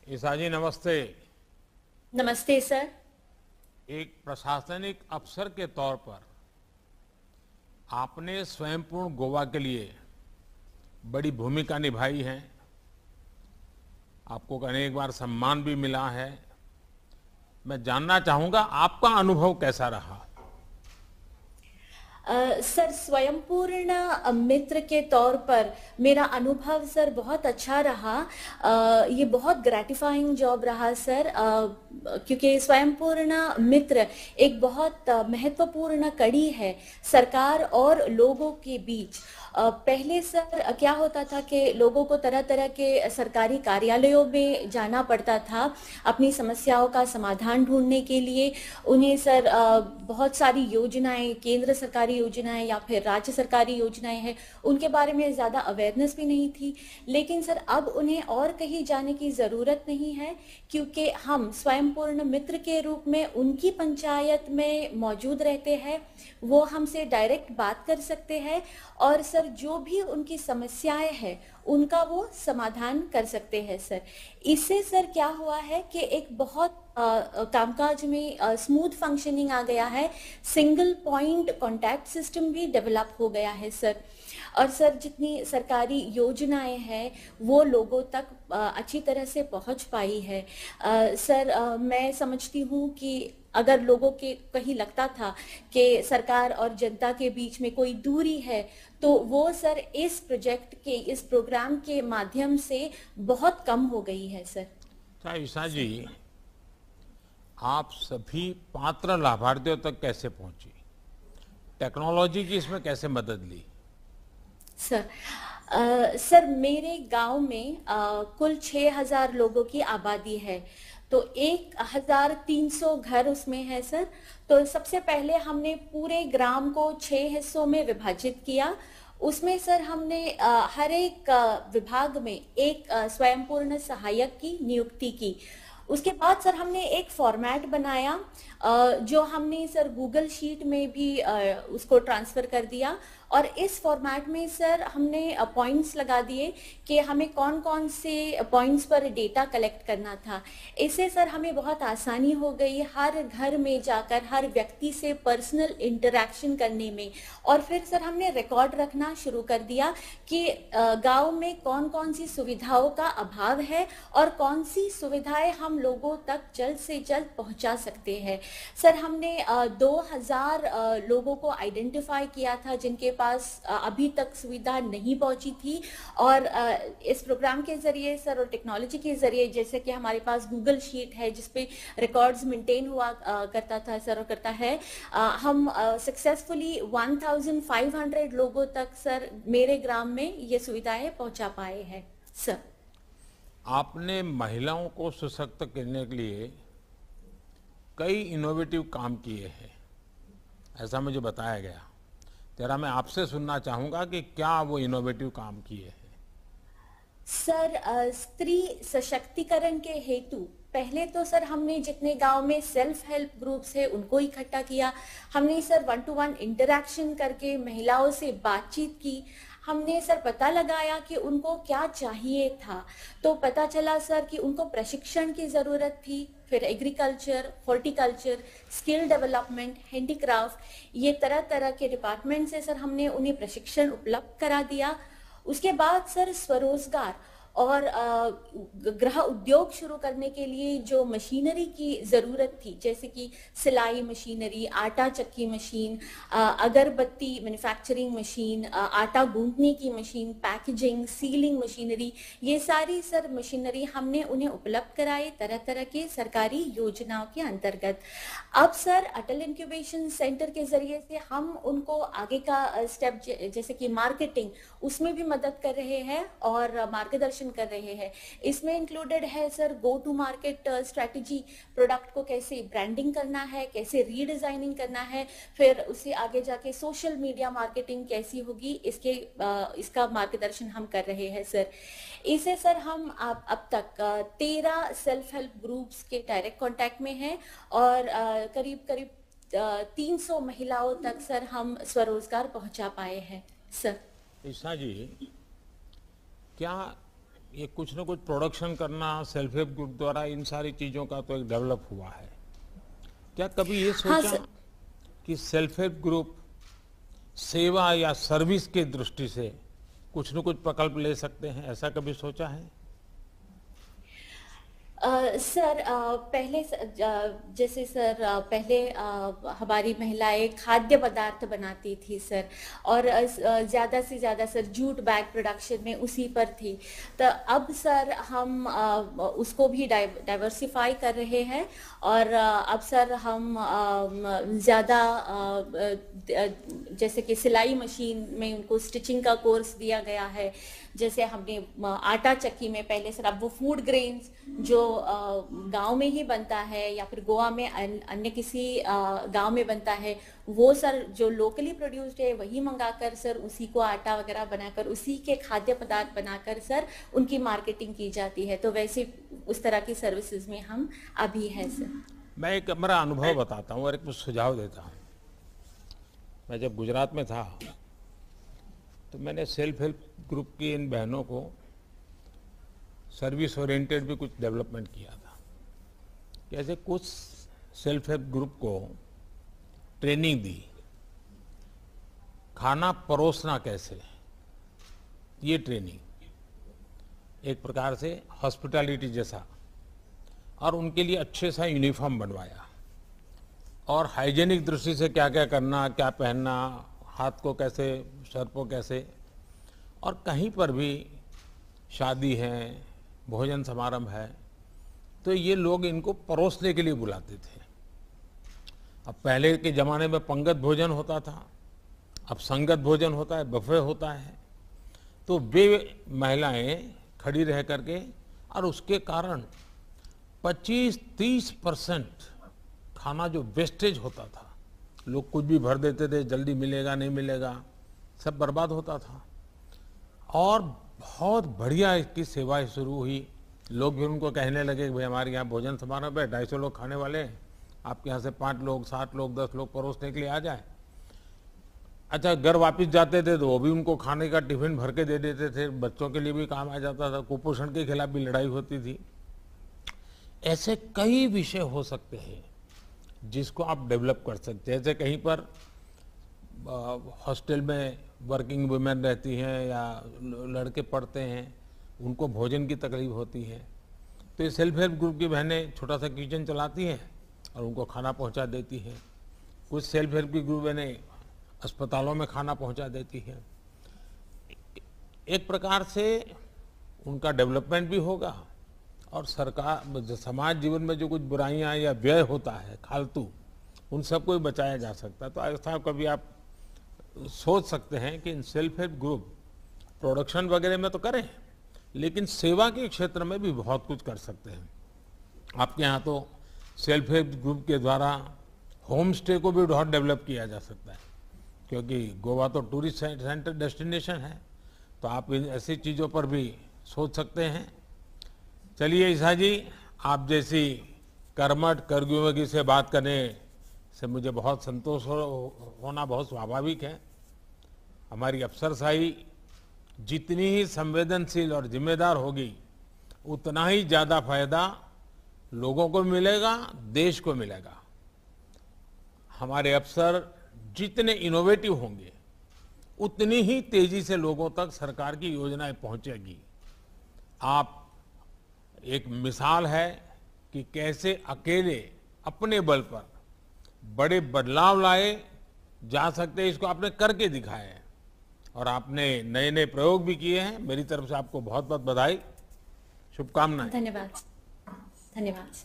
ईसा जी नमस्ते। नमस्ते सर। एक प्रशासनिक अफसर के तौर पर आपने स्वयंपूर्ण गोवा के लिए बड़ी भूमिका निभाई है। आपको अनेक बार सम्मान भी मिला है। मैं जानना चाहूंगा आपका अनुभव कैसा रहा। सर स्वयंपूर्ण मित्र के तौर पर मेरा अनुभव सर बहुत अच्छा रहा। ये बहुत ग्रेटिफाइंग जॉब रहा सर, क्योंकि स्वयंपूर्ण मित्र एक बहुत महत्वपूर्ण कड़ी है सरकार और लोगों के बीच। पहले सर क्या होता था कि लोगों को तरह तरह के सरकारी कार्यालयों में जाना पड़ता था अपनी समस्याओं का समाधान ढूंढने के लिए। उन्हें सर बहुत सारी योजनाएं, केंद्र सरकारी योजनाएं या फिर राज्य सरकारी योजनाएं हैं, उनके बारे में ज्यादा अवेयरनेस भी नहीं थी। लेकिन सर अब उन्हें और कहीं जाने की जरूरत नहीं है, क्योंकि हम स्वयंपूर्ण मित्र के रूप में उनकी पंचायत में मौजूद रहते हैं। वो हमसे डायरेक्ट बात कर सकते हैं और सर जो भी उनकी समस्याएं हैं उनका वो समाधान कर सकते हैं सर। इससे सर क्या हुआ है कि एक बहुत कामकाज में स्मूथ फंक्शनिंग आ गया है। सिंगल पॉइंट कांटेक्ट सिस्टम भी डेवलप हो गया है सर। और सर जितनी सरकारी योजनाएं हैं वो लोगों तक अच्छी तरह से पहुंच पाई है। सर मैं समझती हूँ कि अगर लोगों के कहीं लगता था कि सरकार और जनता के बीच में कोई दूरी है, तो वो सर इस प्रोजेक्ट के, इस प्रोग्राम के माध्यम से बहुत कम हो गई है सर। अच्छा ईसा जी, आप सभी पात्र लाभार्थियों तक कैसे पहुंची? टेक्नोलॉजी की इसमें कैसे मदद ली? सर सर मेरे गांव में कुल 6,000 लोगों की आबादी है, तो 1,300 घर उसमें है सर। तो सबसे पहले हमने पूरे ग्राम को 6 हिस्सों में विभाजित किया। उसमें सर हमने हर एक विभाग में एक स्वयंपूर्ण सहायक की नियुक्ति की। उसके बाद सर हमने एक फॉर्मेट बनाया, जो हमने सर गूगल शीट में भी उसको ट्रांसफर कर दिया। और इस फॉर्मेट में सर हमने पॉइंट्स लगा दिए कि हमें कौन कौन से पॉइंट्स पर डेटा कलेक्ट करना था। इससे सर हमें बहुत आसानी हो गई हर घर में जाकर हर व्यक्ति से पर्सनल इंटरेक्शन करने में। और फिर सर हमने रिकॉर्ड रखना शुरू कर दिया कि गांव में कौन कौन सी सुविधाओं का अभाव है और कौन सी सुविधाएं हम लोगों तक जल्द से जल्द पहुंचा सकते हैं। सर हमने 2,000 लोगों को आइडेंटिफाई किया था जिनके पास अभी तक सुविधा नहीं पहुंची थी। और इस प्रोग्राम के जरिए सर और टेक्नोलॉजी के जरिए, जैसे कि हमारे पास गूगल शीट है जिसपे रिकॉर्ड्स मेंटेन हुआ करता था सर और करता है, हम सक्सेसफुली 1,500 लोगों तक सर मेरे ग्राम में ये सुविधाएं पहुंचा पाए हैं सर। आपने महिलाओं को सशक्त करने के लिए कई इनोवेटिव काम किए हैं, ऐसा मुझे बताया गया। जरा मैं आपसे सुनना चाहूंगा कि क्या वो इनोवेटिव काम किए हैं। सर स्त्री सशक्तिकरण के हेतु पहले तो सर हमने जितने गांव में सेल्फ हेल्प ग्रुप्स है उनको इकट्ठा किया। हमने सर 1-to-1 इंटरेक्शन करके महिलाओं से बातचीत की। हमने सर पता लगाया कि उनको क्या चाहिए था। तो पता चला सर कि उनको प्रशिक्षण की जरूरत थी। फिर agriculture, horticulture, skill development, handicraft, ये तरह तरह के डिपार्टमेंट से सर हमने उन्हें प्रशिक्षण उपलब्ध करा दिया। उसके बाद सर स्वरोजगार और गृह उद्योग शुरू करने के लिए जो मशीनरी की जरूरत थी, जैसे कि सिलाई मशीनरी, आटा चक्की मशीन, अगरबत्ती मैन्युफैक्चरिंग मशीन, आटा गूंथने की मशीन, पैकेजिंग, सीलिंग मशीनरी, ये सारी सर मशीनरी हमने उन्हें उपलब्ध कराई तरह तरह के सरकारी योजनाओं के अंतर्गत। अब सर अटल इंक्यूबेशन सेंटर के जरिए से हम उनको आगे का स्टेप, जैसे कि मार्केटिंग, उसमें भी मदद कर रहे हैं और मार्गदर्शन कर रहे हैं। इसमें इंक्लूडेड है sir go to market strategy, product को कैसे ब्रांडिंग करना है, कैसे रीडिजाइनिंग करना है, फिर उससे आगे जाके सोशल मीडिया मार्केटिंग कैसी होगी, इसका मार्गदर्शन हम कर रहे हैं सर। इसे सर हम अब तक 13 सेल्फ हेल्प ग्रुप्स के डायरेक्ट कांटेक्ट में हैं और करीब करीब 300 महिलाओं तक सर हम स्वरोजगार पहुंचा पाए हैं सर। ईसा जी, क्या ये कुछ ना कुछ प्रोडक्शन करना सेल्फ हेल्प ग्रुप द्वारा, इन सारी चीज़ों का तो एक डेवलप हुआ है। क्या कभी ये हाँ सोचा सर। कि सेल्फ हेल्प ग्रुप सेवा या सर्विस की दृष्टि से कुछ न कुछ प्रकल्प ले सकते हैं, ऐसा कभी सोचा है? सर पहले जैसे सर पहले हमारी महिलाएं खाद्य पदार्थ बनाती थी सर, और ज़्यादा से ज़्यादा सर जूट बैग प्रोडक्शन में उसी पर थी। तो अब सर हम उसको भी डाइवर्सिफाई कर रहे हैं, और अब सर हम ज़्यादा जैसे कि सिलाई मशीन में उनको स्टिचिंग का कोर्स दिया गया है। जैसे हमने आटा चक्की में पहले सर, अब वो फूड ग्रेन्स जो गांव में ही बनता है या फिर गोवा में अन्य किसी गांव में बनता है, वो सर जो लोकली प्रोड्यूस्ड है वही मंगाकर सर उसी को आटा वगैरह बनाकर उसी के खाद्य पदार्थ बनाकर सर उनकी मार्केटिंग की जाती है। तो वैसे उस तरह की सर्विसेज में हम अभी हैं सर। मैं एक मेरा अनुभव बताता हूँ और एक सुझाव देता हूँ। मैं जब गुजरात में था तो मैंने सेल्फ हेल्प ग्रुप की इन बहनों को सर्विस ओरिएंटेड भी कुछ डेवलपमेंट किया था। कैसे कुछ सेल्फ हेल्प ग्रुप को ट्रेनिंग दी, खाना परोसना कैसे, ये ट्रेनिंग एक प्रकार से हॉस्पिटैलिटी जैसा, और उनके लिए अच्छे सा यूनिफॉर्म बनवाया, और हाइजीनिक दृष्टि से क्या क्या करना, क्या पहनना, हाथ को कैसे, सर को कैसे, और कहीं पर भी शादी है, भोजन समारंभ है तो ये लोग इनको परोसने के लिए बुलाते थे। अब पहले के ज़माने में पंगत भोजन होता था, अब संगत भोजन होता है, बफे होता है। तो वे महिलाएं खड़ी रह करके, और उसके कारण 25-30% खाना जो वेस्टेज होता था, लोग कुछ भी भर देते थे, जल्दी मिलेगा नहीं मिलेगा, सब बर्बाद होता था। और बहुत बढ़िया इसकी सेवाएं शुरू हुई। लोग भी उनको कहने लगे कि भाई हमारे यहाँ भोजन समारोह है, 250 लोग खाने वाले हैं, आपके यहाँ से 5 लोग 7 लोग 10 लोग परोसने के लिए आ जाए। अच्छा, घर वापस जाते थे तो वो भी उनको खाने का टिफिन भर के दे देते थे, बच्चों के लिए भी काम आ जाता था, कुपोषण के खिलाफ भी लड़ाई होती थी। ऐसे कई विषय हो सकते हैं जिसको आप डेवलप कर सकते हैं। जैसे कहीं पर हॉस्टल में वर्किंग वुमेन रहती हैं या लड़के पढ़ते हैं, उनको भोजन की तकलीफ होती है, तो ये सेल्फ हेल्प ग्रुप की बहनें छोटा सा किचन चलाती हैं और उनको खाना पहुंचा देती हैं। कुछ सेल्फ हेल्प की ग्रुप बहनें अस्पतालों में खाना पहुंचा देती हैं। एक प्रकार से उनका डेवलपमेंट भी होगा, और सरकार समाज जीवन में जो कुछ बुराइयां या व्यय होता है फालतू, उन सबको भी बचाया जा सकता है। तो ऐसा कभी आप सोच सकते हैं कि in self help group production वगैरह में तो करें, लेकिन सेवा के क्षेत्र में भी बहुत कुछ कर सकते हैं। आपके यहाँ तो सेल्फ हेल्प ग्रुप के द्वारा होम स्टे को भी बहुत डेवलप किया जा सकता है, क्योंकि गोवा तो टूरिस्ट सेंटर डेस्टिनेशन है, तो आप इन ऐसी चीज़ों पर भी सोच सकते हैं। चलिए ईसा जी, आप जैसी कर्मठ कर्मयोगी से बात करने से मुझे बहुत संतोष होना बहुत स्वाभाविक है। हमारी अफसरशाही जितनी ही संवेदनशील और जिम्मेदार होगी, उतना ही ज़्यादा फायदा लोगों को मिलेगा, देश को मिलेगा। हमारे अफसर जितने इनोवेटिव होंगे, उतनी ही तेजी से लोगों तक सरकार की योजनाएं पहुंचेगी। आप एक मिसाल है कि कैसे अकेले अपने बल पर बड़े बदलाव लाए जा सकते हैं, इसको आपने करके दिखाया है, और आपने नए नए प्रयोग भी किए हैं। मेरी तरफ से आपको बहुत बहुत बधाई, शुभकामनाएं। धन्यवाद। धन्यवाद।